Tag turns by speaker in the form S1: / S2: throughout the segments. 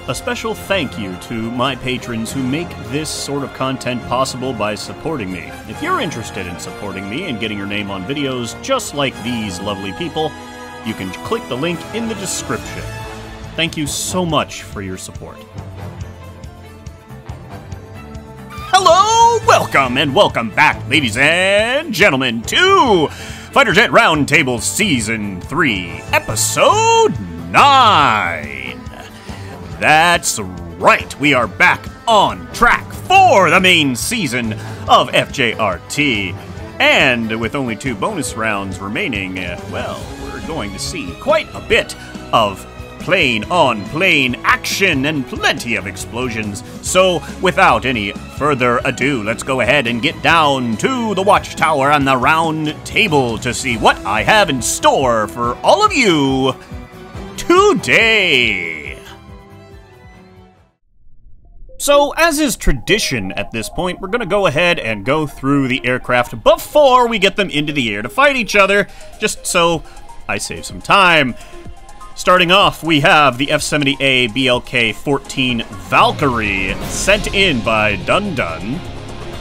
S1: A special thank you to my patrons who make this sort of content possible by supporting me. If you're interested in supporting me and getting your name on videos just like these lovely people, you can click the link in the description. Thank you so much for your support. Hello, welcome back, ladies and gentlemen, to Fighter Jet Roundtable Season 3, Episode 9. That's right, we are back on track for the main season of FJRT. And with only 2 bonus rounds remaining, well, we're going to see quite a bit of plane-on-plane action and plenty of explosions. So, without any further ado, let's go ahead and get down to the watchtower and the round table to see what I have in store for all of you today. So, as is tradition at this point, we're gonna go ahead and go through the aircraft before we get them into the air to fight each other, just so I save some time. Starting off, we have the F-70A BLK-14 Valkyrie, sent in by Dun Dun.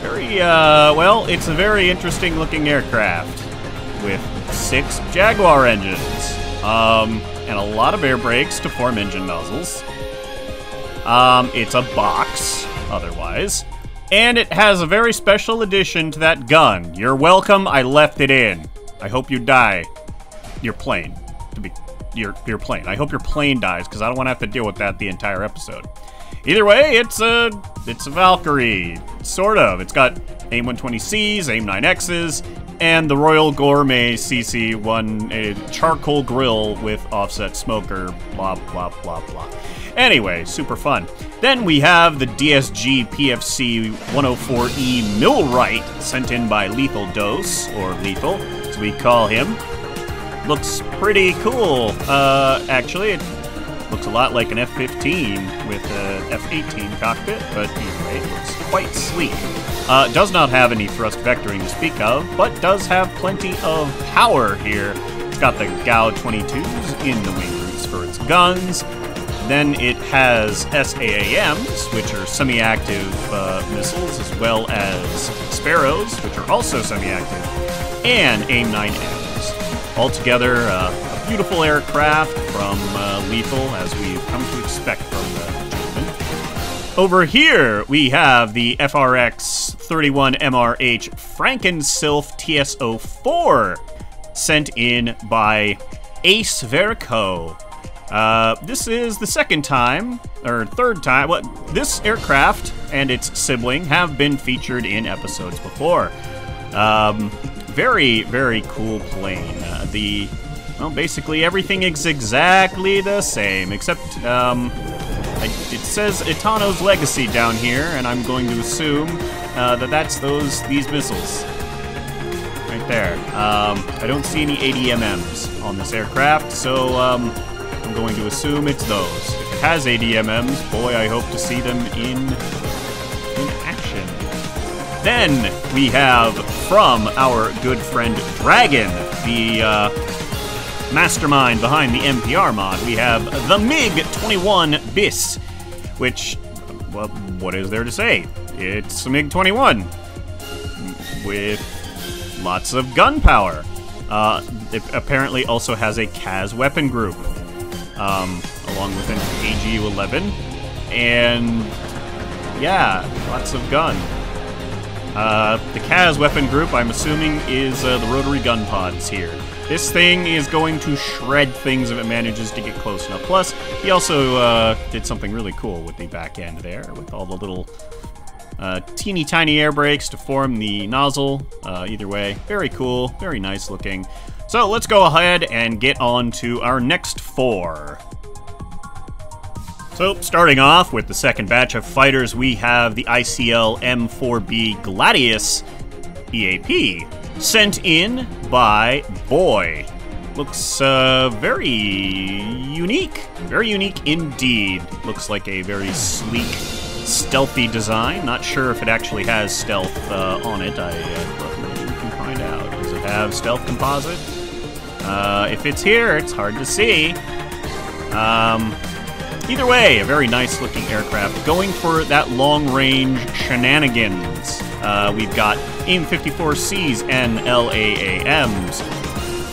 S1: Very, well, it's a very interesting looking aircraft, with 6 Jaguar engines, and a lot of air brakes to form engine nozzles. It's a box, otherwise, and it has a very special addition to that gun. You're welcome, I left it in. I hope you die. Your plane, to be, your plane. I hope your plane dies, because I don't want to have to deal with that the entire episode. Either way, it's a Valkyrie, sort of. It's got AIM-120Cs, AIM-9Xs, and the Royal Gourmet CC-1, a charcoal grill with offset smoker, blah, blah, blah, blah. Anyway, super fun. Then we have the DSG PFC 104E Millwright, sent in by Lethal Dose, or Lethal, as we call him. Looks pretty cool. Actually, it looks a lot like an F-15 with an F-18 cockpit, but anyway, it looks quite sleek. Does not have any thrust vectoring to speak of, but does have plenty of power here. It's got the GAU-22s in the wing roots for its guns. Then it has SAAMs, which are semi-active missiles, as well as Sparrows, which are also semi-active, and AIM-9Ms. Altogether, a beautiful aircraft from Lethal, as we've come to expect from the gentleman. Over here, we have the FRX-31MRH Frankensylf TS-04, sent in by Ace Verco. This is the second time, or third time, this aircraft and its sibling have been featured in episodes before. Very, very cool plane. Well, basically everything is exactly the same, except, it says Itano's Legacy down here, and I'm going to assume, that that's these missiles. Right there. I don't see any ADMMs on this aircraft, so, I'm going to assume it's those. If it has ADMMs, boy, I hope to see them in action. Then we have, from our good friend Dragon, the mastermind behind the NPR mod, we have the MiG-21 BIS, which, well, what is there to say? It's a MiG-21 with lots of gunpowder. It apparently also has a CAS weapon group. Along with an AGU-11, and yeah, lots of gun. The CAS weapon group, I'm assuming, is the rotary gun pods here. This thing is going to shred things if it manages to get close enough. Plus, he also did something really cool with the back end there, with all the little teeny tiny air brakes to form the nozzle. Either way, very cool, very nice looking. So let's go ahead and get on to our next 4. So starting off with the second batch of fighters, we have the ICL M4B Gladius EAP, sent in by Boy. Looks very unique indeed. Looks like a very sleek, stealthy design. Not sure if it actually has stealth on it. But maybe we can find out. Does it have stealth composite? If it's here, it's hard to see. Either way, a very nice looking aircraft going for that long range shenanigans. We've got AIM-54Cs and LAAMs.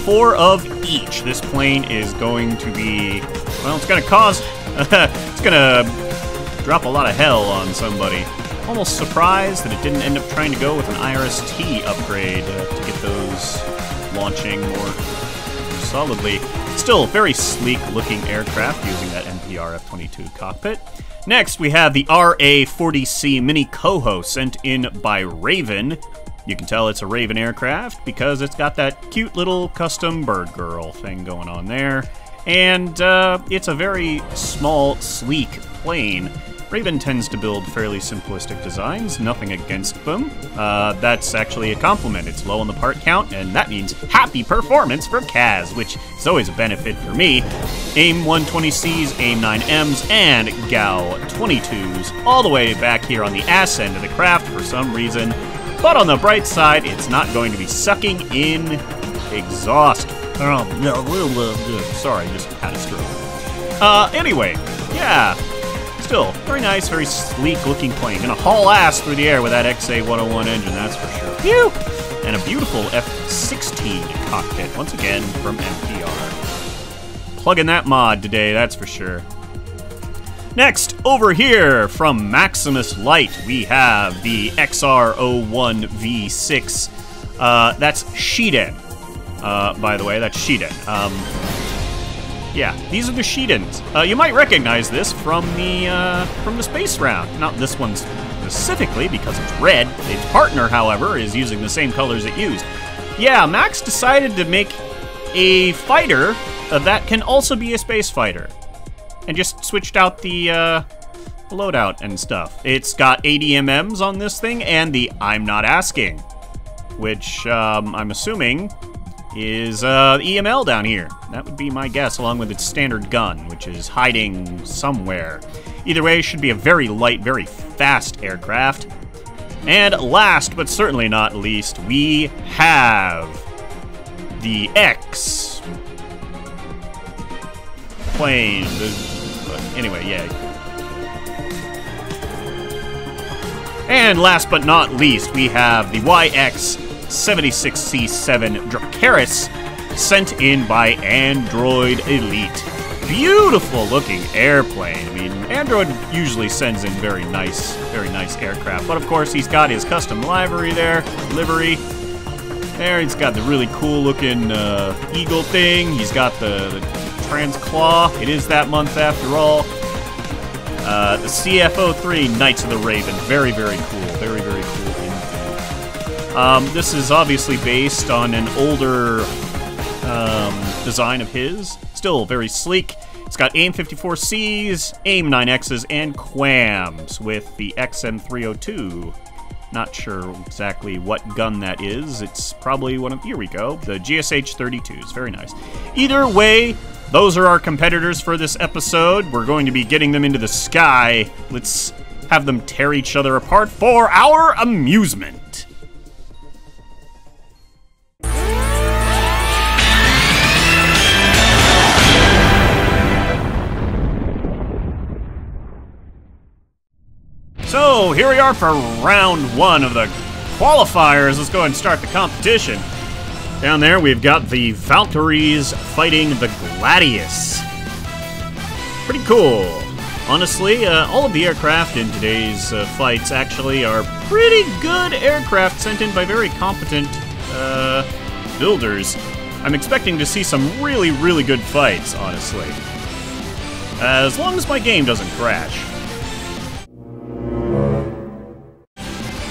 S1: 4 of each. This plane is going to be, well, it's going to cause, it's going to drop a lot of hell on somebody. Almost surprised that it didn't end up trying to go with an IRST upgrade to get those launching more solidly. Still, very sleek-looking aircraft using that NPR F-22 cockpit. Next, we have the RA-40C Mini Coho sent in by Raven. You can tell it's a Raven aircraft because it's got that cute little custom bird girl thing going on there. And it's a very small, sleek plane. Raven tends to build fairly simplistic designs, nothing against them. That's actually a compliment. It's low on the part count, and that means happy performance for Kaz, which is always a benefit for me. AIM-120Cs, AIM-9Ms, and GAU-22s, all the way back here on the ass end of the craft for some reason. But on the bright side, it's not going to be sucking in exhaust. Sorry, just had a stroke. Anyway, yeah. Still, very nice, very sleek-looking plane. Gonna haul ass through the air with that XA-101 engine, that's for sure. Phew! And a beautiful F-16 cockpit, once again, from NPR. Plugging that mod today, that's for sure. Next, over here, from Maximus Light, we have the XR-01 V6. That's Shiden. By the way, that's Shiden. Yeah, these are the Shidens. You might recognize this from the space round. Not this one specifically, because it's red. Its partner, however, is using the same colors it used. Yeah, Max decided to make a fighter that can also be a space fighter. And just switched out the loadout and stuff. It's got ADMMs on this thing, and the I'm Not Asking, which I'm assuming is EML down here. That would be my guess, along with its standard gun, which is hiding somewhere. Either way, it should be a very light, very fast aircraft. And last, but certainly not least, we have the X plane. Anyway, yeah. And last but not least, we have the YX-76C7 Dracaris, sent in by Android Elite. Beautiful looking airplane. I mean, Android usually sends in very nice aircraft, but of course he's got his custom livery there, There, he's got the really cool looking eagle thing. He's got the trans claw. It is that month after all. The CFO3 Knights of the Raven. Very, very cool. Very, very cool indeed. This is obviously based on an older design of his. Still very sleek. It's got AIM-54Cs, AIM-9Xs, and QAMs with the XM302. Not sure exactly what gun that is. It's probably one of... Here we go. The GSH-32s. Very nice. Either way, those are our competitors for this episode. We're going to be getting them into the sky. Let's have them tear each other apart for our amusement. So, here we are for round one of the qualifiers. Let's go ahead and start the competition. Down there, we've got the Valkyries fighting the Gladius. Pretty cool. Honestly, all of the aircraft in today's fights actually are pretty good aircraft sent in by very competent builders. I'm expecting to see some really, really good fights, honestly. As long as my game doesn't crash.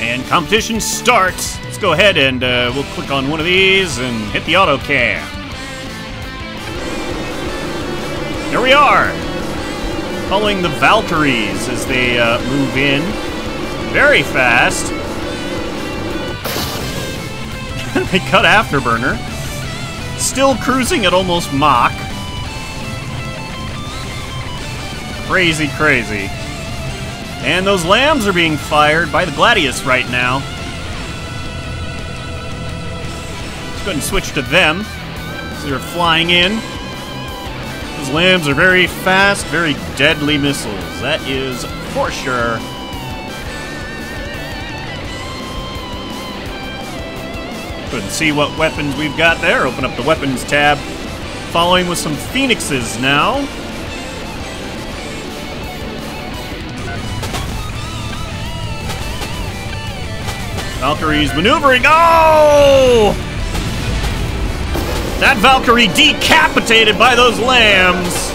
S1: And competition starts. Let's go ahead and we'll click on one of these and hit the auto cam. Here we are, following the Valkyries as they move in very fast. They cut Afterburner, still cruising at almost Mach. Crazy, crazy. And those lambs are being fired by the Gladius right now. Let's go ahead and switch to them. So they're flying in. Those Those lambs are very fast, very deadly missiles. That is for sure. Couldn't see what weapons we've got there. Open up the weapons tab. Following with some phoenixes now. Valkyrie's maneuvering. Oh! That Valkyrie decapitated by those lambs.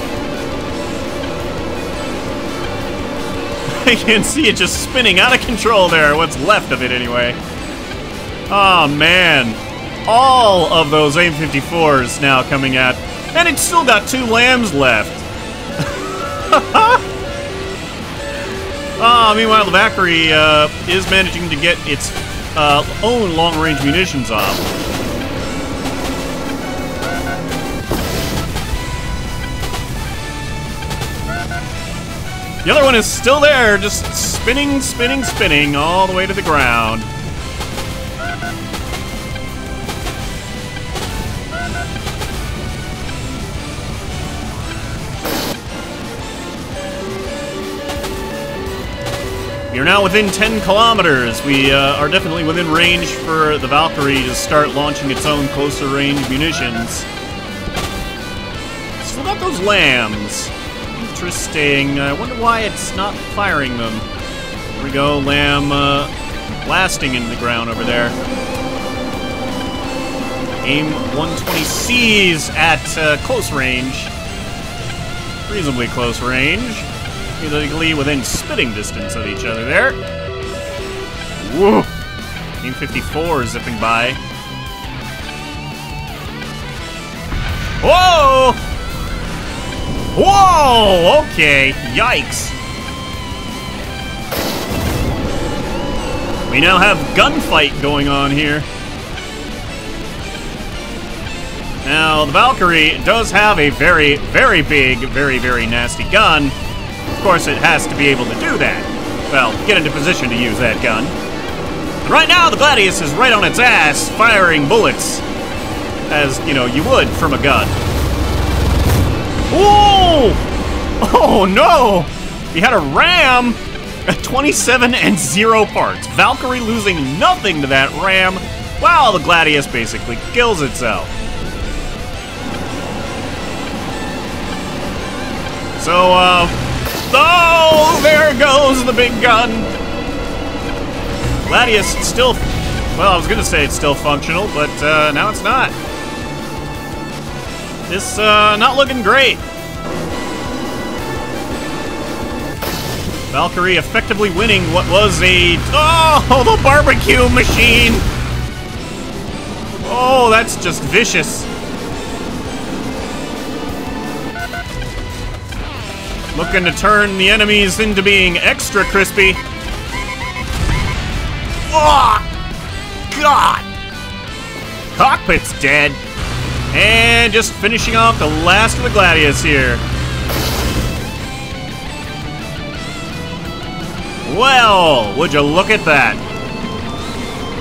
S1: I can see it just spinning out of control there. What's left of it anyway. Oh man. All of those AIM-54s now coming at. And it's still got 2 lambs left. Meanwhile, the Valkyrie is managing to get its own long-range munitions off. The other one is still there, just spinning, spinning, spinning all the way to the ground. We are now within 10 kilometers. We are definitely within range for the Valkyrie to start launching its own closer range munitions. Still got those lambs. Interesting. I wonder why it's not firing them. Here we go, lamb blasting into the ground over there. AIM-120Cs at close range. Reasonably close range. Illegally within spitting distance of each other there. Whoa! AIM-54 zipping by. Whoa! Whoa! Okay, yikes. We now have gunfight going on here. Now, the Valkyrie does have a very, very big, very, very nasty gun. Of course, it has to be able to do that. Well, get into position to use that gun. And right now, the Gladius is right on its ass, firing bullets. As, you know, you would from a gun. Whoa! Oh, no! He had a ram at 27 and 0 parts. Valkyrie losing nothing to that ram, while the Gladius basically kills itself. So, oh, there goes the big gun. Gladius still, well, I was gonna say it's still functional, but now it's not. This, not looking great. Valkyrie effectively winning what was a, oh, the barbecue machine. Oh, that's just vicious. Looking to turn the enemies into being extra crispy. Oh, God! Cockpit's dead. And just finishing off the last of the Gladius here. Well, would you look at that?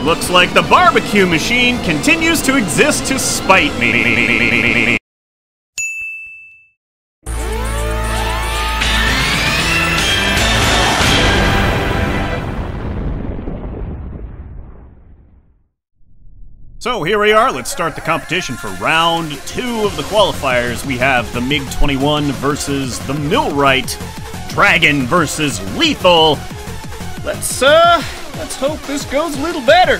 S1: Looks like the barbecue machine continues to exist to spite me. So here we are, let's start the competition for round 2 of the qualifiers. We have the MiG-21 versus the Millwright, Dragon versus Lethal. Let's hope this goes a little better.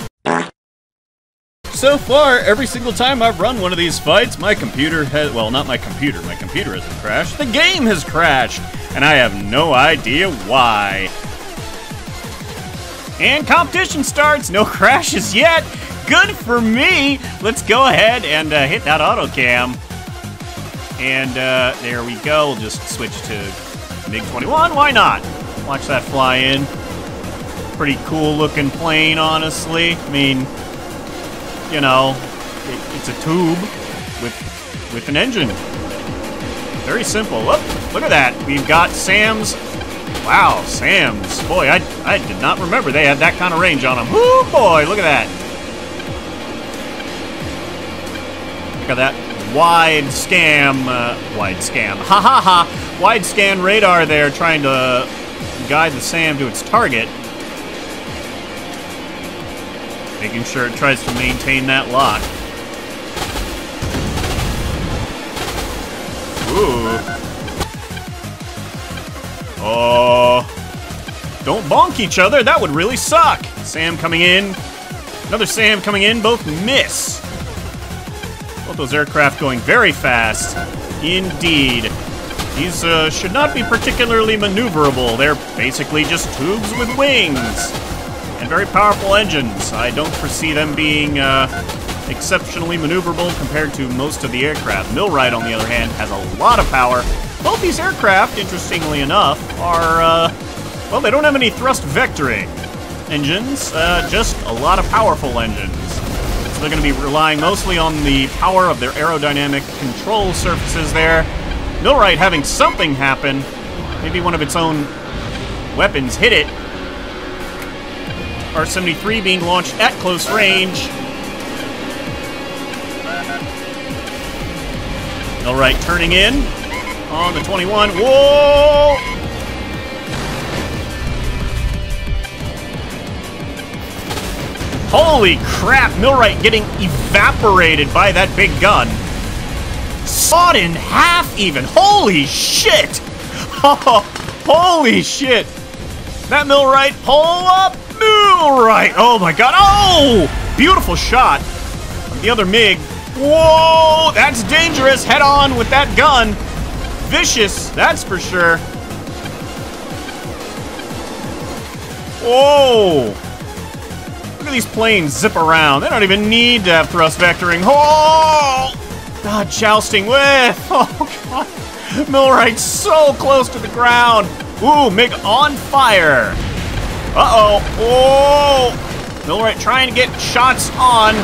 S1: So far, every single time I've run one of these fights, my computer has, well, not my computer hasn't crashed, the game has crashed, and I have no idea why. And competition starts, no crashes yet. Good for me! Let's go ahead and hit that auto cam. And there we go. We'll just switch to MiG-21. Why not? Watch that fly in. Pretty cool looking plane, honestly. I mean, you know, it's a tube with an engine. Very simple. Look at that. We've got Sam's. Wow, Sam's. Boy, I did not remember they had that kind of range on them. Woo, boy, look at that. Look at that wide scan radar there, trying to guide the SAM to its target. Making sure it tries to maintain that lock. Ooh. Oh. Don't bonk each other, that would really suck. SAM coming in. Another SAM coming in, both miss. Both those aircraft going very fast. Indeed. These should not be particularly maneuverable. They're basically just tubes with wings. And very powerful engines. I don't foresee them being exceptionally maneuverable compared to most of the aircraft. Millwright, on the other hand, has a lot of power. Both these aircraft, interestingly enough, are, well, they don't have any thrust vectoring engines, just a lot of powerful engines. So they're going to be relying mostly on the power of their aerodynamic control surfaces there. Millwright having something happen. Maybe one of its own weapons hit it. R-73 being launched at close range. Millwright turning in on the 21. Whoa! Holy crap, Millwright getting evaporated by that big gun. Sawed in half even. Holy shit! Holy shit! That Millwright, pull up! Millwright! Oh my god, oh! Beautiful shot of the other MiG. Whoa, that's dangerous. Head on with that gun. Vicious, that's for sure. Whoa! Look at these planes zip around. They don't even need to have thrust vectoring. Oh! God, jousting with. Oh, God. Millwright's so close to the ground. Ooh, MiG on fire. Uh-oh. Oh! Millwright trying to get shots on.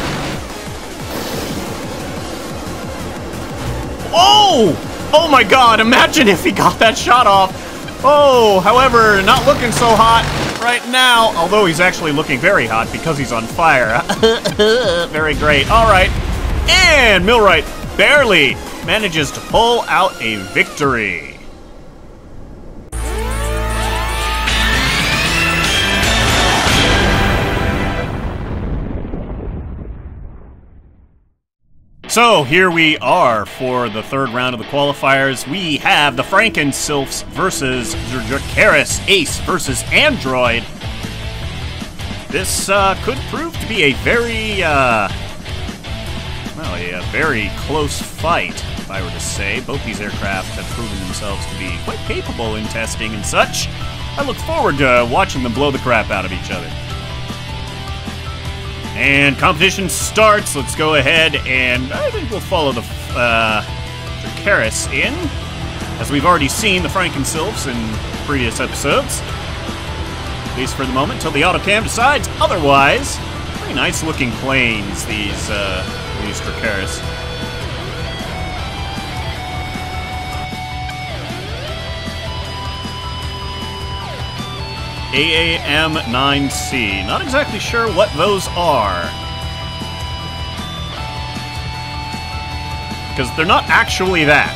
S1: Oh! Oh, my God. Imagine if he got that shot off. Oh, however, not looking so hot right now, although he's actually looking very hot because he's on fire. Very great. All right. And Millwright barely manages to pull out a victory. So here we are for the third round of the qualifiers. We have the Frankensylphs versus the Dracaris Ace versus Android. This could prove to be a very, well, a very close fight, if I were to say. Both these aircraft have proven themselves to be quite capable in testing and such. I look forward to watching them blow the crap out of each other. And competition starts. Let's go ahead and I think we'll follow the Dracaris in. As we've already seen the Frankensylphs in previous episodes. At least for the moment, until the autocam decides otherwise. Very nice looking planes, these Dracaris. AAM-9C. Not exactly sure what those are. Because they're not actually that.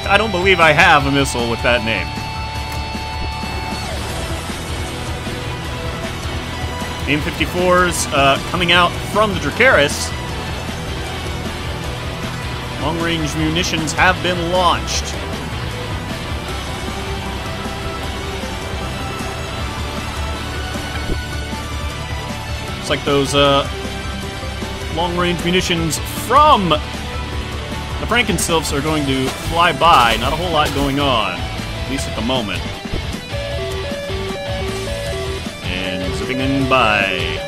S1: I don't believe I have a missile with that name. AIM-54s coming out from the Dracaris. Long-range munitions have been launched. It's like those long-range munitions from the Frankensylphs are going to fly by. Not a whole lot going on, at least at the moment. And zipping in by.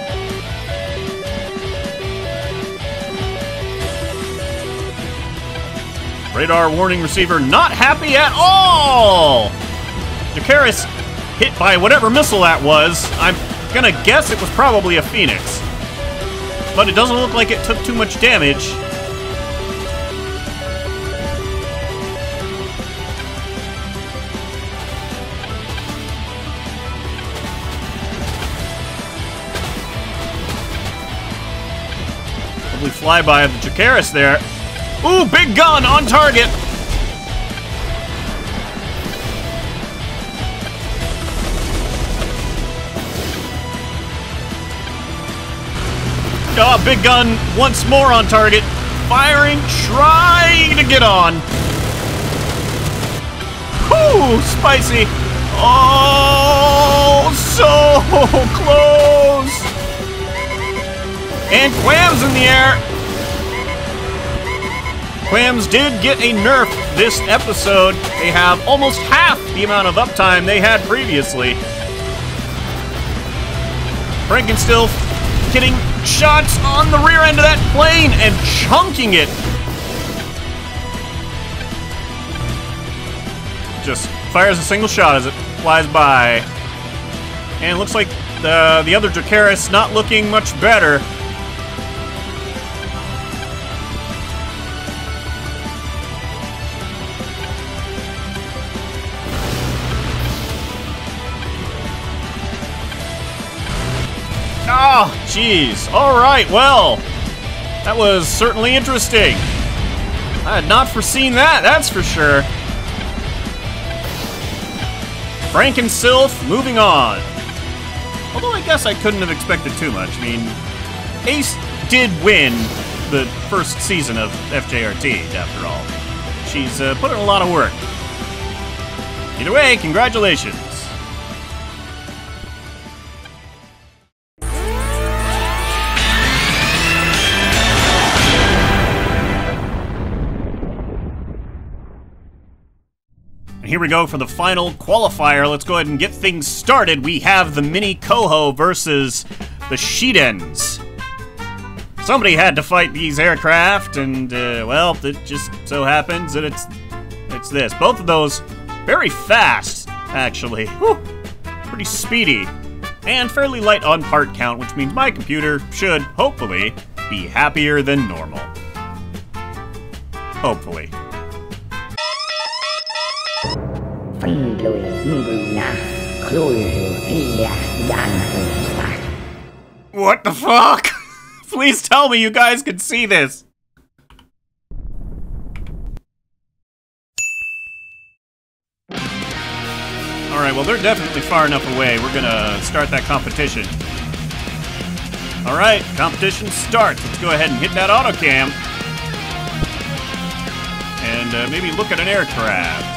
S1: Radar warning receiver not happy at all! Dracaris hit by whatever missile that was. I'm gonna guess it was probably a Phoenix. But it doesn't look like it took too much damage. Lovely flyby of the Dracaris there. Ooh, big gun on target. Oh, big gun once more on target. Firing, trying to get on. Whoo, spicy. Oh, so close. And Clams in the air. Clams did get a nerf this episode. They have almost half the amount of uptime they had previously. Frankenstill getting shots on the rear end of that plane and chunking it. Just fires a single shot as it flies by. And it looks like the other Dracaris not looking much better. Oh, jeez. All right, well, that was certainly interesting. I had not foreseen that, that's for sure. Frankensilf moving on. Although I guess I couldn't have expected too much. I mean, Ace did win the first season of FJRT, after all. She's put in a lot of work. Either way, congratulations. Here we go for the final qualifier. Let's go ahead and get things started. We have the Mini Coho versus the Shidens. Somebody had to fight these aircraft, and, well, it just so happens that it's this. Both of those very fast, actually. Whew. Pretty speedy. And fairly light on part count, which means my computer should, hopefully, be happier than normal. Hopefully. What the fuck? Please tell me you guys can see this. Alright, well they're definitely far enough away. We're gonna start that competition. Alright, competition starts. Let's go ahead and hit that auto cam. And maybe look at an aircraft.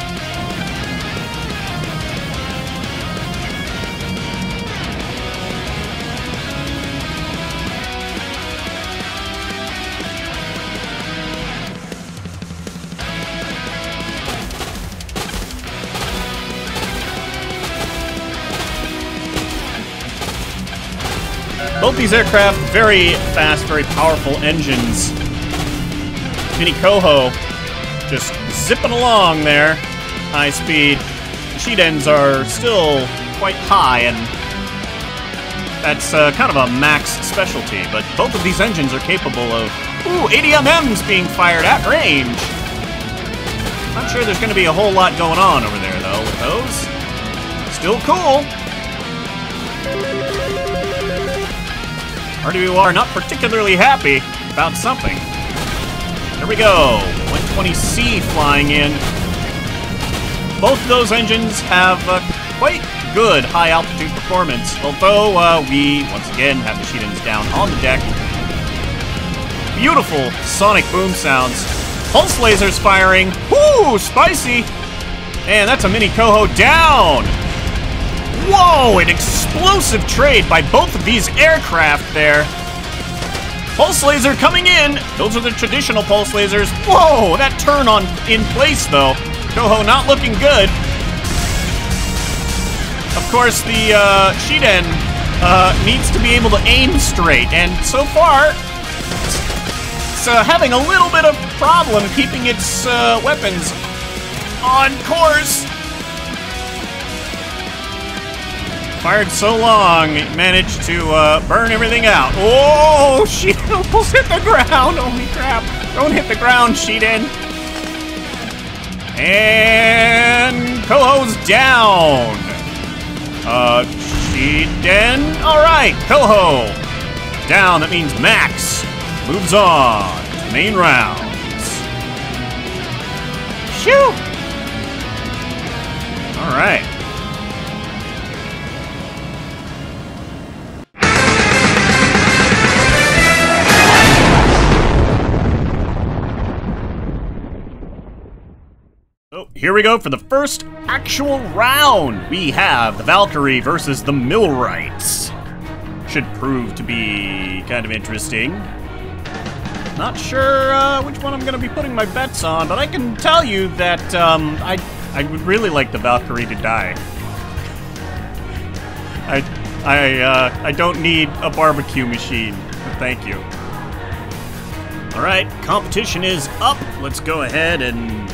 S1: Both these aircraft, very fast, very powerful engines. Mini Coho just zipping along there, high speed. The Shidens are still quite high, and that's kind of a max specialty, but both of these engines are capable of, ooh, ADMMs being fired at range. Not sure there's going to be a whole lot going on over there, though, with those. Still cool. RWR not particularly happy about something. There we go. 120C flying in. Both of those engines have quite good high altitude performance, although we once again have the Shidens down on the deck. Beautiful sonic boom sounds. Pulse lasers firing. Woo, spicy. And that's a Mini Coho down. Whoa, an explosive trade by both of these aircraft there. Pulse laser coming in. Those are the traditional pulse lasers. Whoa, that turn on in place though. Coho not looking good. Of course, the Shiden needs to be able to aim straight, and so far, it's having a little bit of problem keeping its weapons on course. Fired so long, it managed to burn everything out. Oh, she almost hit the ground. Holy crap. Don't hit the ground, Shiden. And Coho's down. Shiden. All right, Coho. Down, that means Max moves on to main rounds. Shoo! All right. So here we go for the first actual round. We have the Valkyrie versus the Millwrights. Should prove to be kind of interesting. Not sure which one I'm going to be putting my bets on, but I can tell you that I would really like the Valkyrie to die. I don't need a barbecue machine, but thank you. All right, competition is up. Let's go ahead and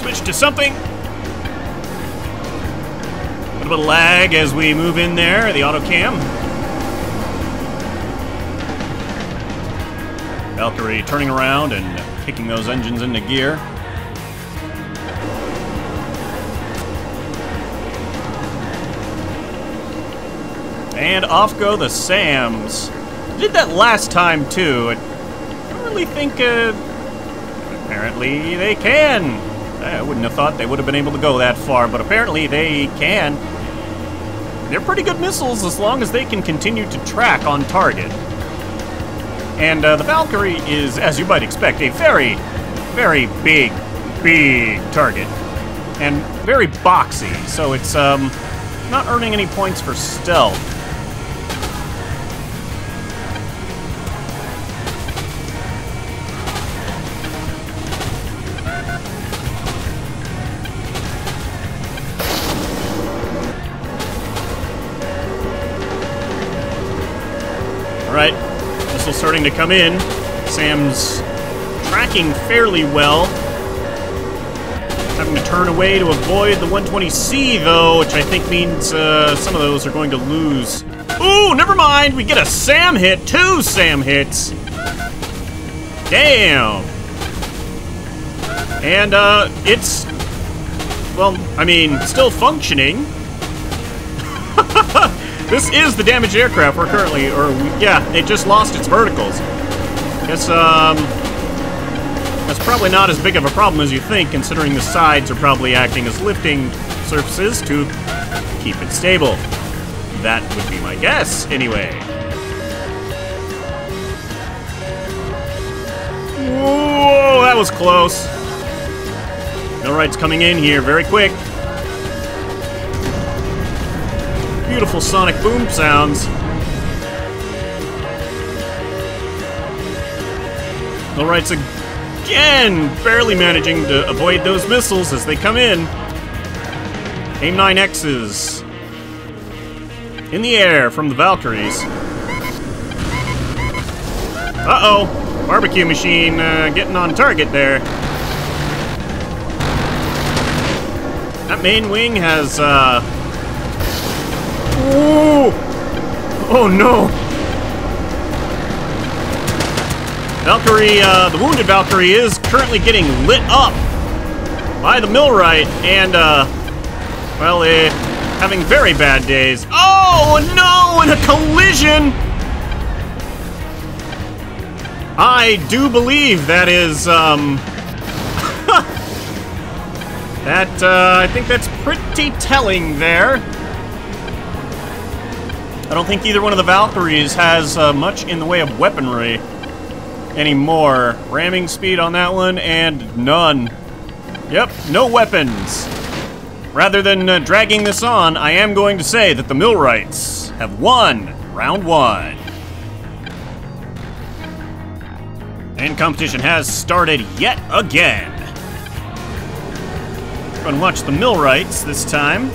S1: switch to something. A little bit of lag as we move in there, the auto cam. Valkyrie turning around and kicking those engines into gear. And off go the Sams. I did that last time too. I don't really think, apparently they can. I wouldn't have thought they would have been able to go that far, but apparently they can. They're pretty good missiles as long as they can continue to track on target. And the Valkyrie is, as you might expect, a very, very big target. And very boxy, so it's not earning any points for stealth. Alright, missile starting to come in. Sam's tracking fairly well. Having to turn away to avoid the 120C, though, which I think means some of those are going to lose. Ooh, never mind! We get a Sam hit! 2 Sam hits! Damn! And, it's... well, I mean, still functioning. This is the damaged aircraft we're currently, yeah, it just lost its verticals. Guess, that's probably not as big of a problem as you think, considering the sides are probably acting as lifting surfaces to keep it stable. That would be my guess, anyway. Whoa, that was close. Millwright's coming in here very quick. Beautiful sonic boom sounds. Millwright's again barely managing to avoid those missiles as they come in. AIM-9X's in the air from the Valkyries. Uh-oh, barbecue machine getting on target there. That main wing has ooh! Oh no! Valkyrie, the wounded Valkyrie is currently getting lit up by the Millwright and, well, having very bad days. Oh no! In a collision! I do believe that is, I think that's pretty telling there. I don't think either one of the Valkyries has much in the way of weaponry anymore. Ramming speed on that one, and none. Yep, no weapons. Rather than dragging this on, I am going to say that the Millwrights have won round 1. And competition has started yet again. Go and watch the Millwrights this time.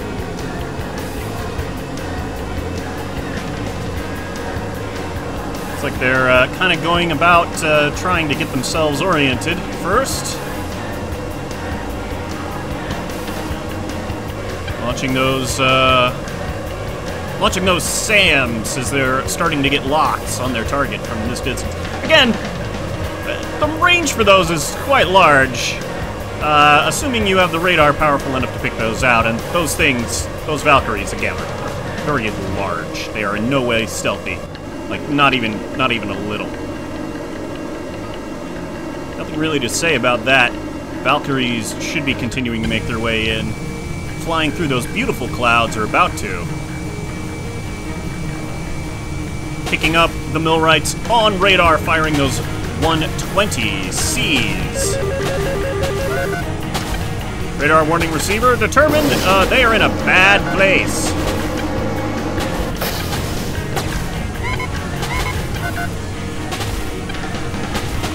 S1: Looks like they're kind of going about trying to get themselves oriented first. Watching those SAMs as they're starting to get locks on their target from this distance. Again, the range for those is quite large, assuming you have the radar powerful enough to pick those out. And those things, those Valkyries, again, are very large. They are in no way stealthy. Like, not even a little. Nothing really to say about that. Valkyries should be continuing to make their way in, flying through those beautiful clouds, or about to. Picking up the millwrights on radar, firing those 120Cs. Radar warning receiver determined they are in a bad place.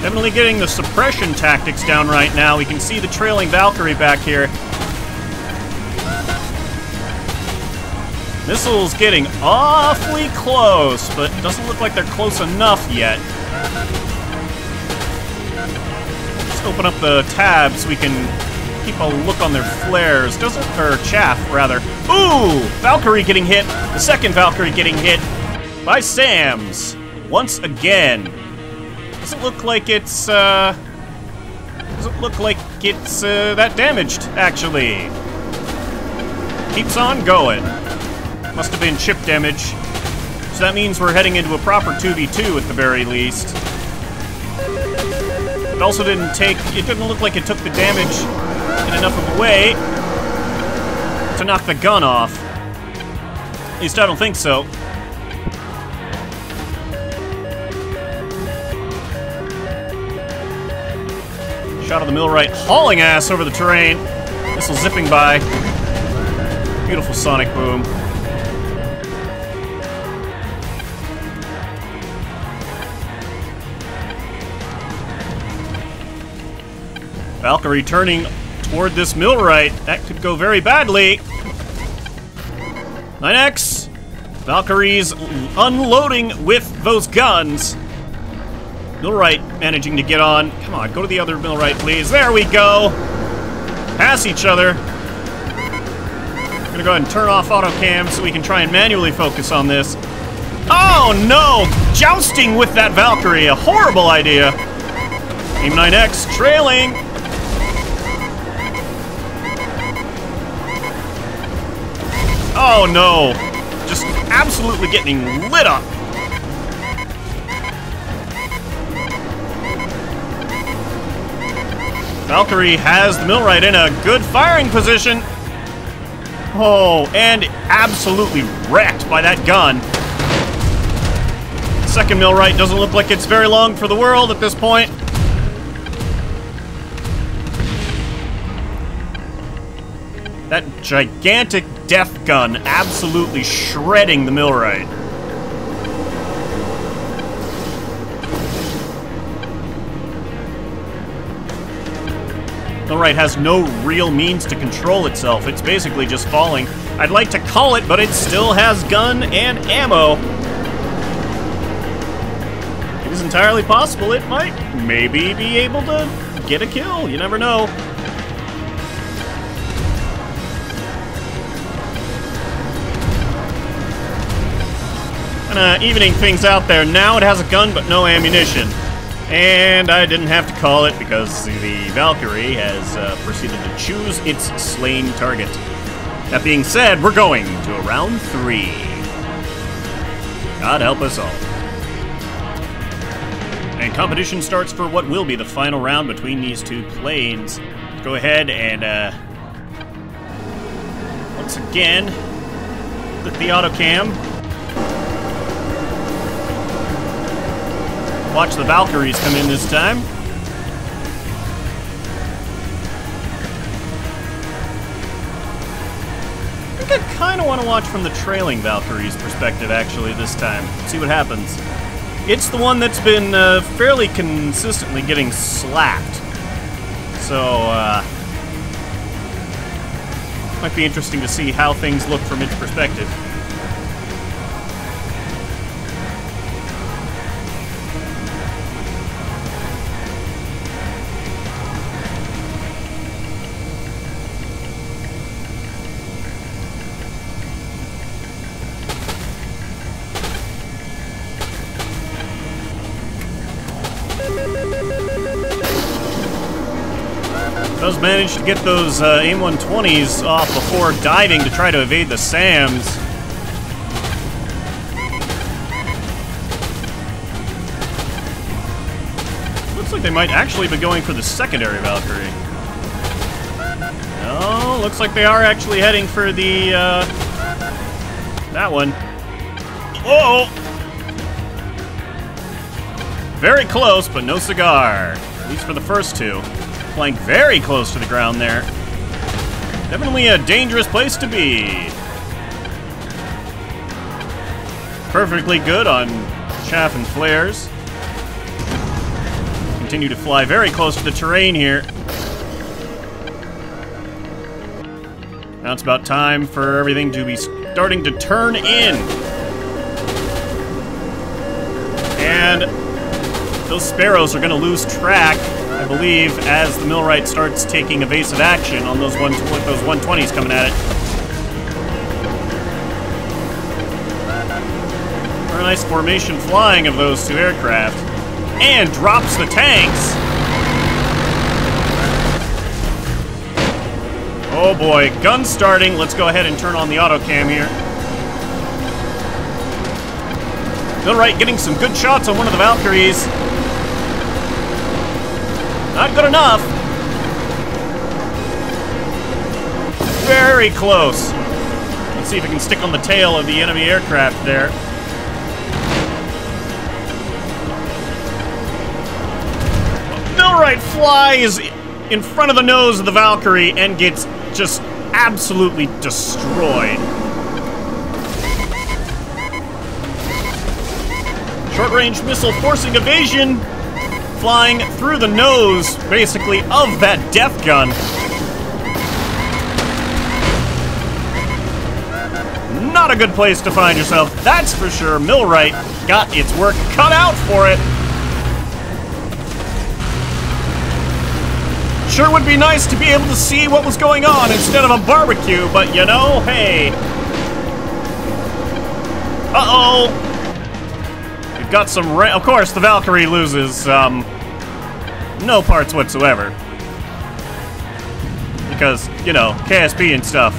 S1: Definitely getting the suppression tactics down right now. We can see the trailing Valkyrie back here. Missiles getting awfully close, but it doesn't look like they're close enough yet. Let's open up the tabs so we can keep a look on their flares. Or chaff, rather. Ooh! Valkyrie getting hit. The second Valkyrie getting hit by SAMs. Once again. Doesn't look like it's, that damaged, actually. Keeps on going. Must have been chip damage. So that means we're heading into a proper 2v2 at the very least. It also didn't look like it took the damage in enough of a way to knock the gun off. At least I don't think so. Shot of the millwright hauling ass over the terrain. Missile zipping by. Beautiful sonic boom. Valkyrie turning toward this millwright. That could go very badly. 9X. Valkyrie's unloading with those guns. Millwright managing to get on. Come on, go to the other millwright, please. There we go. Pass each other. I'm gonna go ahead and turn off autocam so we can try and manually focus on this. Oh no! Jousting with that Valkyrie, a horrible idea. Team 9X trailing. Oh no! Just absolutely getting lit up. Valkyrie has the millwright in a good firing position. Oh, and absolutely wrecked by that gun. Second millwright doesn't look like it's very long for the world at this point. That gigantic death gun absolutely shredding the millwright. Millwright has no real means to control itself. It's basically just falling. I'd like to call it, but it still has gun and ammo. It is entirely possible it might maybe be able to get a kill. You never know. Kinda evening things out there. Now it has a gun, but no ammunition. And I didn't have to call it because the Valkyrie has proceeded to choose its slain target. That being said, we're going to a round 3. God help us all. And competition starts for what will be the final round between these two planes. Let's go ahead and, once again, click the autocam. Watch the Valkyries come in this time. I think I kind of want to watch from the trailing Valkyries perspective, actually, this time. See what happens. It's the one that's been fairly consistently getting slapped. So, might be interesting to see how things look from its perspective. Does manage to get those AIM-120s off before diving to try to evade the SAMs. Looks like they might actually be going for the secondary Valkyrie. Oh, looks like they are actually heading for the, that one. Oh! Very close, but no cigar. At least for the first two. Flying very close to the ground there. Definitely a dangerous place to be. Perfectly good on chaff and flares. Continue to fly very close to the terrain here. Now it's about time for everything to be starting to turn in. And those sparrows are going to lose track, I believe, as the millwright starts taking evasive action on those 120s coming at it. Very nice formation flying of those two aircraft. And drops the tanks. Oh boy, gun starting. Let's go ahead and turn on the auto cam here. Millwright getting some good shots on one of the Valkyries. Not good enough. Very close. Let's see if it can stick on the tail of the enemy aircraft there. Millwright flies in front of the nose of the Valkyrie and gets just absolutely destroyed. Short-range missile forcing evasion, flying through the nose, basically, of that death gun. Not a good place to find yourself, that's for sure. Millwright got its work cut out for it. Sure would be nice to be able to see what was going on instead of a barbecue, but you know, hey. Uh-oh. We've got some of course, the Valkyrie loses, no parts whatsoever. Because, you know, KSP and stuff.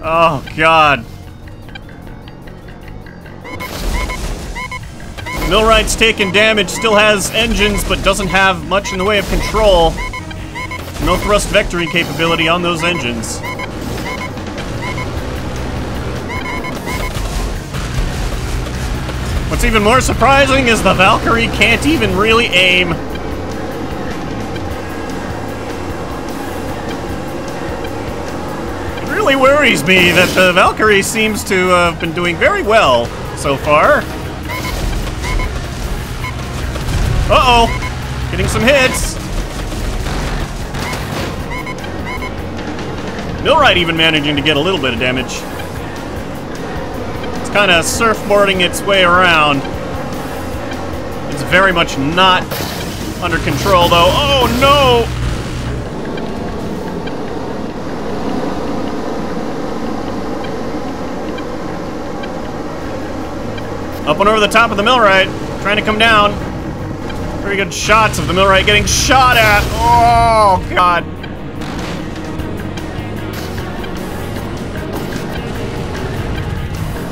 S1: Oh, God. Millwright's taking damage, still has engines, but doesn't have much in the way of control. No thrust vectoring capability on those engines. What's even more surprising is the Valkyrie can't even really aim. It really worries me that the Valkyrie seems to have been doing very well so far. Uh-oh, getting some hits. Millwright even managing to get a little bit of damage. It's kind of surfboarding its way around. It's very much not under control, though. Oh, no! Up and over the top of the Millwright, trying to come down. Very good shots of the Millwright getting shot at. Oh, God.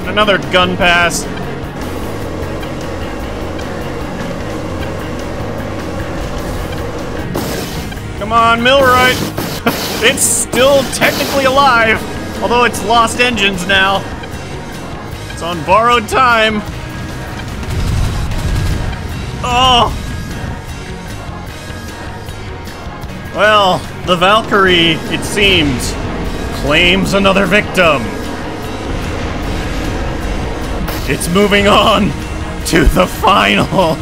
S1: Another gun pass. Come on, Millwright. It's still technically alive, although it's lost engines now. It's on borrowed time. Oh. Well, the Valkyrie, it seems, claims another victim. It's moving on to the finals.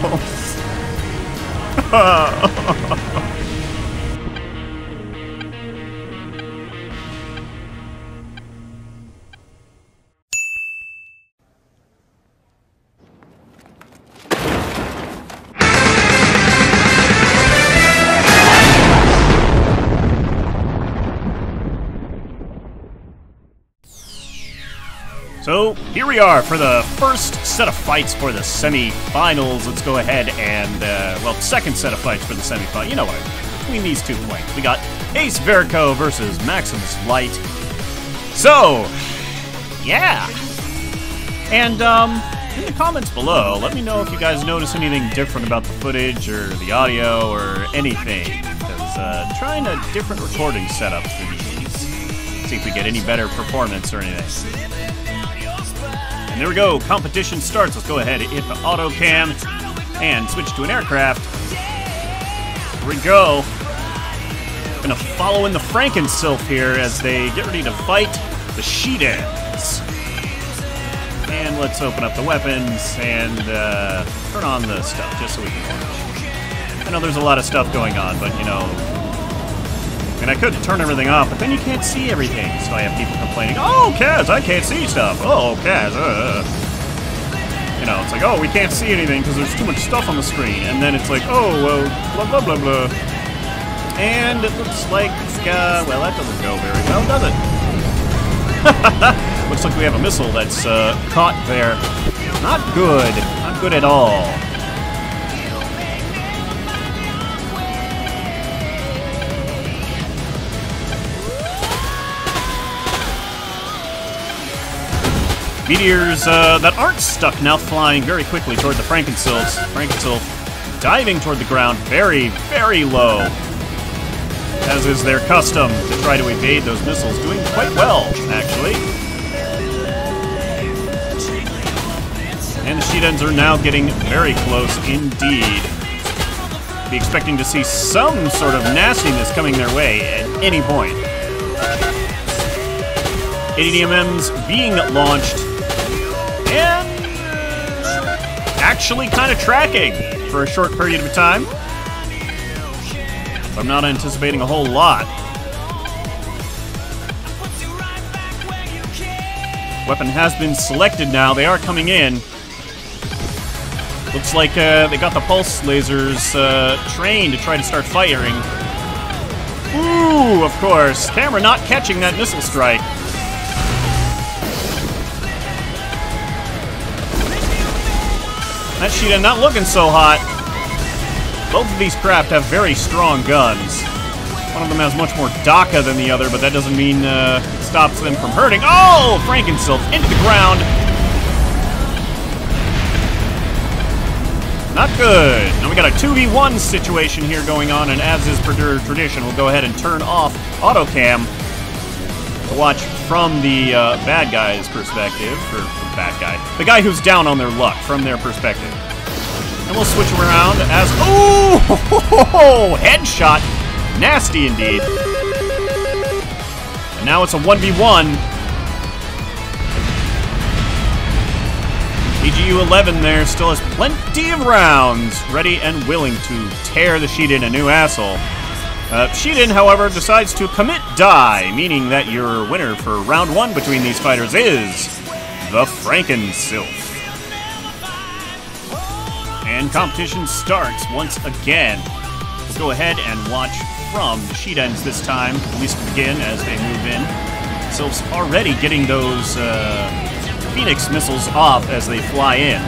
S1: So, here we are for the first set of fights for the semi-finals. Let's go ahead and, well, second set of fights for the semi-finals. You know what I mean. Between these two points. We got Ace Verico versus Maximus Light. So, yeah. And, in the comments below, let me know if you guys notice anything different about the footage or the audio or anything. trying a different recording setup for these. See if we get any better performance or anything. And there we go, competition starts. Let's go ahead and hit the auto cam and switch to an aircraft. Here we go. Gonna follow in the Frankensylph here as they get ready to fight the Sheet-Ends. And let's open up the weapons and turn on the stuff just so we can watch. I know there's a lot of stuff going on, but you know, I mean, I could turn everything off, but then you can't see everything. So I have people complaining, oh, Kaz, I can't see stuff. Oh, Kaz, You know, it's like, oh, we can't see anything because there's too much stuff on the screen. And then it's like, oh, well, blah, blah, blah, blah. And it looks like, well, that doesn't go very well, does it? Looks like we have a missile that's caught there. Not good. Not good at all. Meteors that aren't stuck now flying very quickly toward the Frankensylphs. Frankensylph diving toward the ground very, very low. As is their custom to try to evade those missiles. Doing quite well, actually. And the Sheet-Ends are now getting very close indeed. Be expecting to see some sort of nastiness coming their way at any point. ADMMs being launched. And actually kind of tracking for a short period of time. I'm not anticipating a whole lot. Weapon has been selected now. They are coming in. Looks like they got the pulse lasers trained to try to start firing. Ooh, of course. Camera not catching that missile strike. That Sheet-End not looking so hot. Both of these craft have very strong guns. One of them has much more DACA than the other, but that doesn't mean it stops them from hurting. Oh! Frankensylph into the ground. Not good. Now we got a 2v1 situation here going on, and as is tradition, we'll go ahead and turn off autocam to watch from the bad guy's perspective, or the bad guy. The guy who's down on their luck, from their perspective. And we'll switch around as... Oh! Headshot! Nasty indeed. And now it's a 1v1. EGU-11 there still has plenty of rounds ready and willing to tear the Sheet-End a new asshole. Sheet-End, however, decides to commit die, meaning that your winner for round 1 between these fighters is the Frankensylph. And competition starts once again. We'll go ahead and watch from the Sheet-Ends this time, at least to begin as they move in. Sylphs already getting those Phoenix missiles off as they fly in.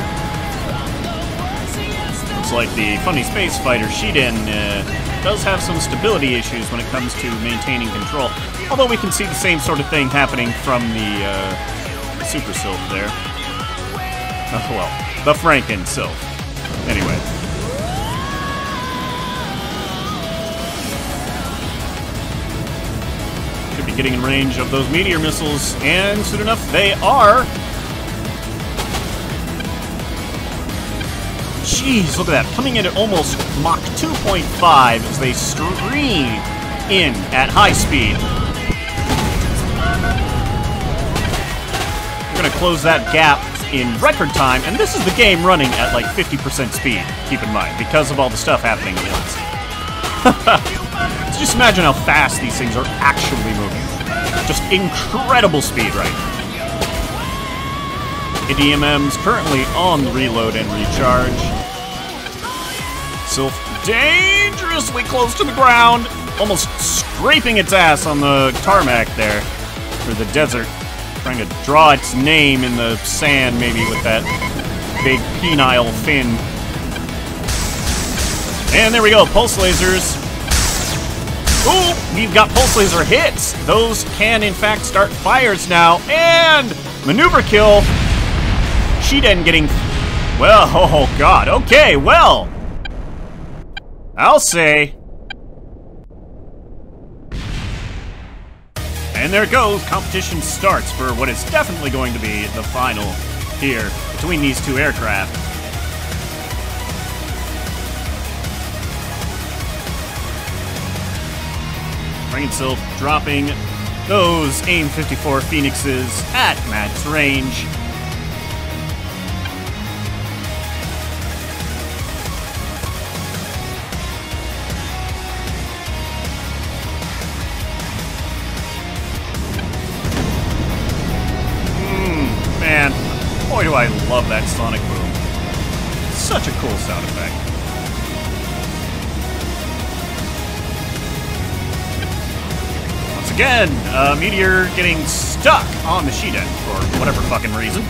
S1: Looks like the funny space fighter Sheet-End does have some stability issues when it comes to maintaining control. Although we can see the same sort of thing happening from the Super Sylph there. Oh well, the Frankensylph. Anyway. Should be getting in range of those meteor missiles, and soon enough they are. Jeez, look at that. Coming in at almost Mach 2.5 as they stream in at high speed. We're going to close that gap in record time, and this is the game running at like 50% speed, keep in mind, because of all the stuff happening at once. So just imagine how fast these things are actually moving. Just incredible speed right now. ADMM's currently on the reload and recharge. Sylph dangerously close to the ground, almost scraping its ass on the tarmac there, or the desert. Trying to draw its name in the sand, maybe, with that big penile fin. And there we go, pulse lasers. Ooh, we've got pulse laser hits. Those can, in fact, start fires now. And maneuver kill. Sheet-End getting... Well, oh god, okay, well. I'll say... And there it goes. Competition starts for what is definitely going to be the final here between these two aircraft. Rainsylph dropping those AIM-54 Phoenixes at max range. Man, boy do I love that sonic boom. Such a cool sound effect. Once again, Meteor getting stuck on the sheet end for whatever fucking reason.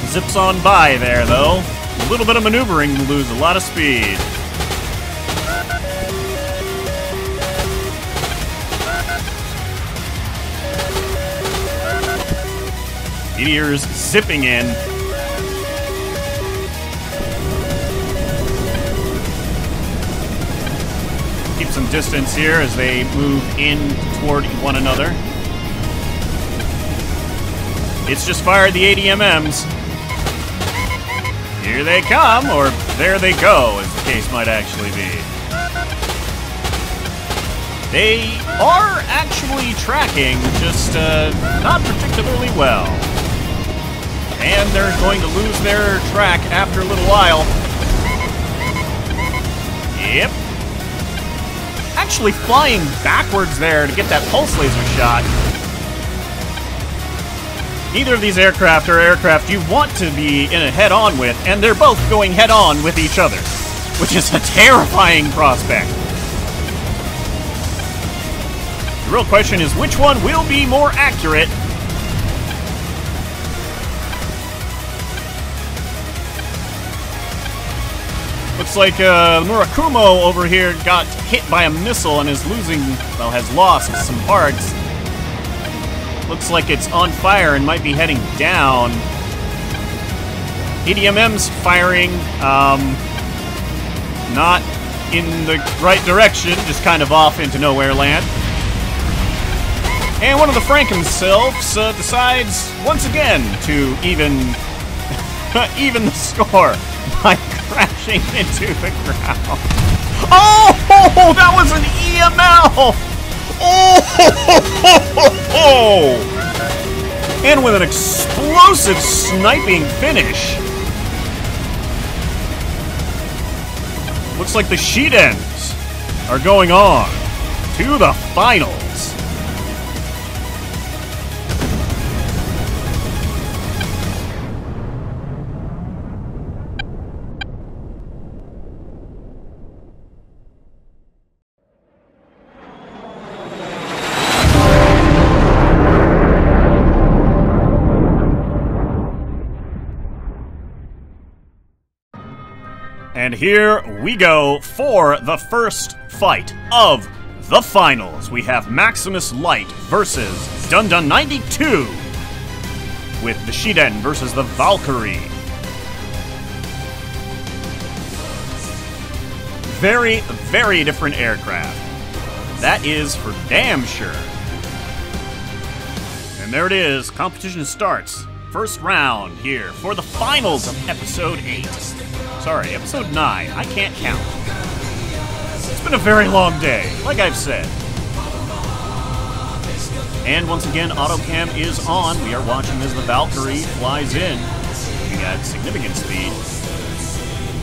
S1: Zips on by there, though. A little bit of maneuvering to lose a lot of speed. Meteor's zipping in. Keep some distance here as they move in toward one another. It's just fired the ADMMs. Here they come, or there they go, as the case might actually be. They are actually tracking, just not particularly well. And they're going to lose their track after a little while. Yep. Actually flying backwards there to get that pulse laser shot. Neither of these aircraft are aircraft you want to be in a head-on with, and they're both going head-on with each other, which is a terrifying prospect. The real question is which one will be more accurate. Looks like Murakumo over here got hit by a missile and is losing, well, has lost some parts. Looks like it's on fire and might be heading down. ADMM's firing, not in the right direction, just kind of off into nowhere land. And one of the Frankenselfs decides once again to even the score by crashing into the ground. Oh, that was an EML! Oh! And with an explosive sniping finish. Looks like the sheet ends are going on to the finals. And here we go for the first fight of the finals. We have Maximus Light versus Dundun 92 with the Shiden versus the Valkyrie. Very, very different aircraft. That is for damn sure. And there it is. Competition starts. First round here for the finals of Episode 8. Sorry, Episode 9. I can't count. It's been a very long day, like I've said. And once again, autocam is on. We are watching as the Valkyrie flies in. We got significant speed.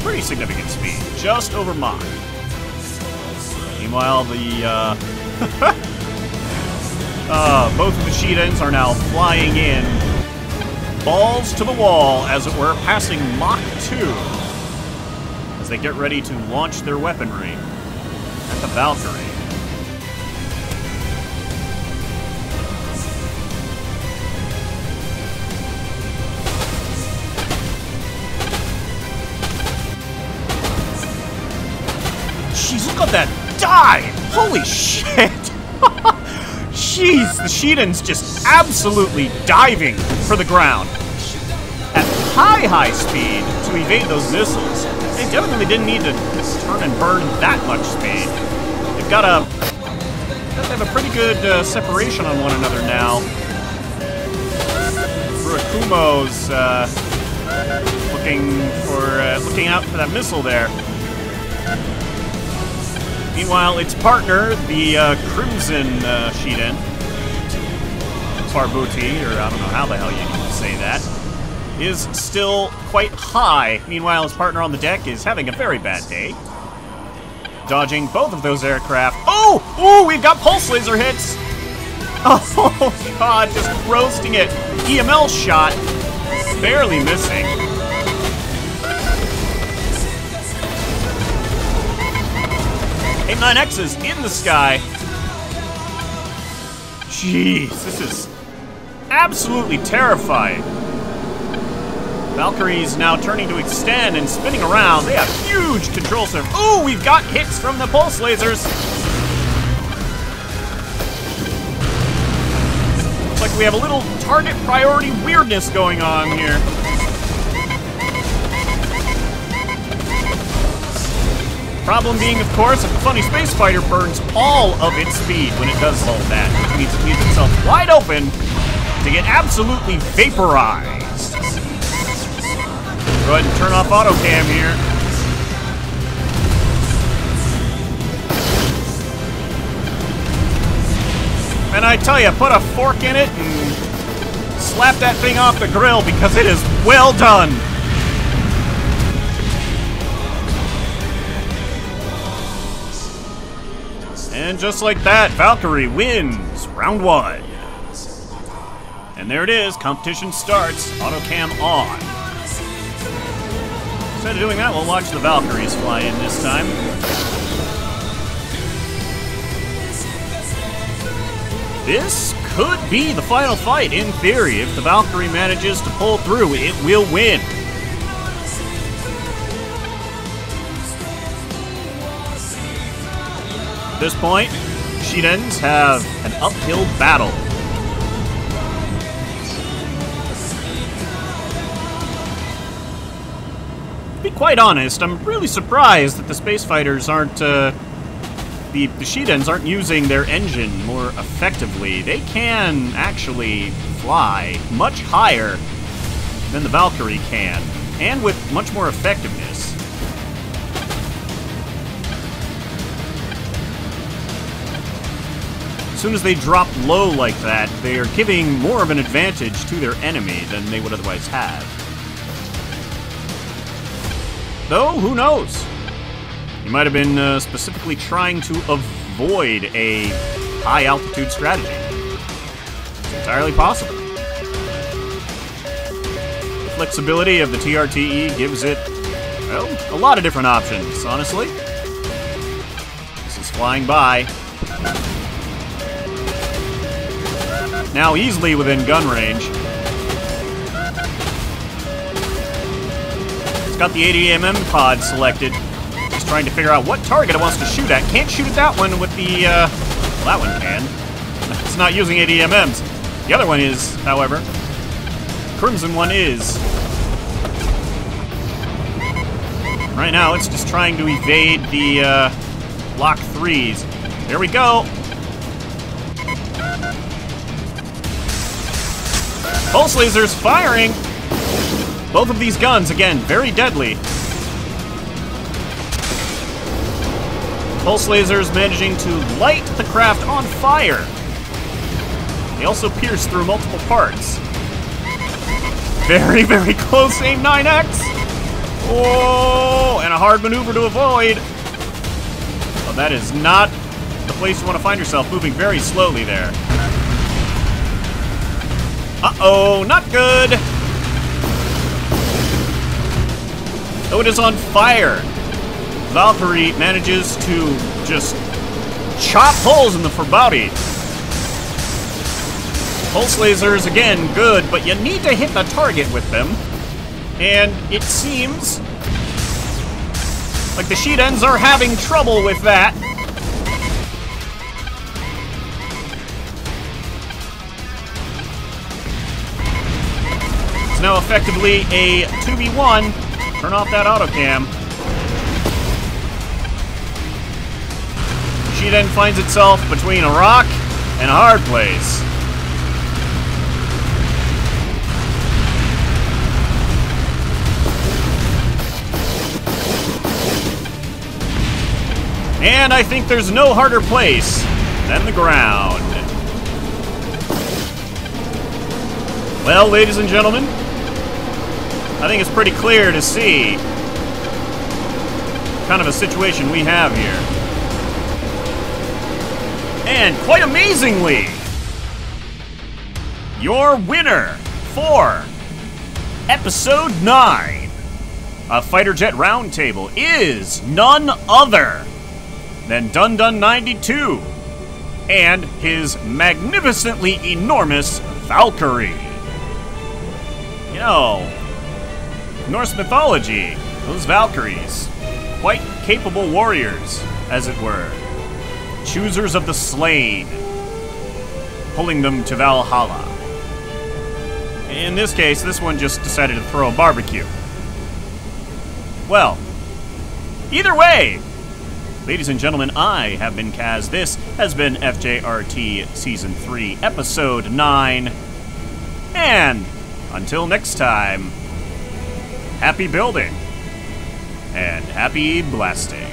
S1: Pretty significant speed. Just over Mach. Meanwhile, the, both of the sheet ends are now flying in. Balls to the wall, as it were, passing Mach 2. As they get ready to launch their weaponry at the Valkyrie. Jeez, look at that dive! Holy shit! Jeez, the Sheden's just absolutely diving for the ground. At high speed to evade those missiles. They definitely didn't need to turn and burn that much speed. They've got a They have a pretty good separation on one another now. Furakumo's looking out for that missile there. Meanwhile, its partner, the Crimson Shiden, Farbuti, or I don't know how the hell you can say that, is still quite high. Meanwhile, his partner on the deck is having a very bad day. Dodging both of those aircraft. Oh! Ooh, we've got pulse laser hits! Oh, God, just roasting it. EML shot, barely missing. EP9X is in the sky. Jeez, this is absolutely terrifying. Valkyrie's now turning to extend and spinning around. They have huge control center. Ooh, we've got hits from the pulse lasers. Looks like we have a little target priority weirdness going on here. Problem being, of course, that the funny space fighter burns all of its speed when it does all that, which means it leaves itself wide open to get absolutely vaporized. Go ahead and turn off autocam here. And I tell you, put a fork in it and slap that thing off the grill because it is well done. And just like that, Valkyrie wins round 1. And there it is, competition starts, autocam on. Instead of doing that, we'll watch the Valkyries fly in this time. This could be the final fight, in theory. If the Valkyrie manages to pull through, it will win. At this point, Shidens have an uphill battle. To be quite honest, I'm really surprised that the space fighters aren't, the Shidens aren't using their engine more effectively. They can actually fly much higher than the Valkyrie can, and with much more effectiveness. As soon as they drop low like that, they are giving more of an advantage to their enemy than they would otherwise have. Though, who knows? He might have been specifically trying to avoid a high-altitude strategy. It's entirely possible. The flexibility of the TRTE gives it, well, a lot of different options, honestly. This is flying by. Now easily within gun range. It's got the 80mm pod selected. Just trying to figure out what target it wants to shoot at. Can't shoot at that one with the, well, that one can. It's not using 80MMs. The other one is, however. Crimson one is. Right now, it's just trying to evade the, Block 3s. There we go. Pulse lasers firing! Both of these guns, again, very deadly. Pulse lasers managing to light the craft on fire. They also pierce through multiple parts. Very, very close EP9X! Oh, and a hard maneuver to avoid. Oh, that is not the place you want to find yourself, moving very slowly there. Uh-oh, not good! Though it is on fire, Valkyrie manages to just chop holes in the Furboudi. Pulse lasers, again, good, but you need to hit the target with them. And it seems like the Shidens are having trouble with that. It's now effectively a 2v1. Turn off that autocam. She then finds itself between a rock and a hard place. And I think there's no harder place than the ground. Well, ladies and gentlemen, I think it's pretty clear to see kind of a situation we have here. And quite amazingly, your winner for Episode 9 of Fighter Jet Roundtable is none other than Dun-Dun-92 and his magnificently enormous Valkyrie. You know, Norse mythology, those Valkyries, quite capable warriors, as it were. Choosers of the slain, pulling them to Valhalla. In this case, this one just decided to throw a barbecue. Well, either way, ladies and gentlemen, I have been Kaz. This has been FJRT Season 3, Episode 9. And until next time, happy building and happy blasting.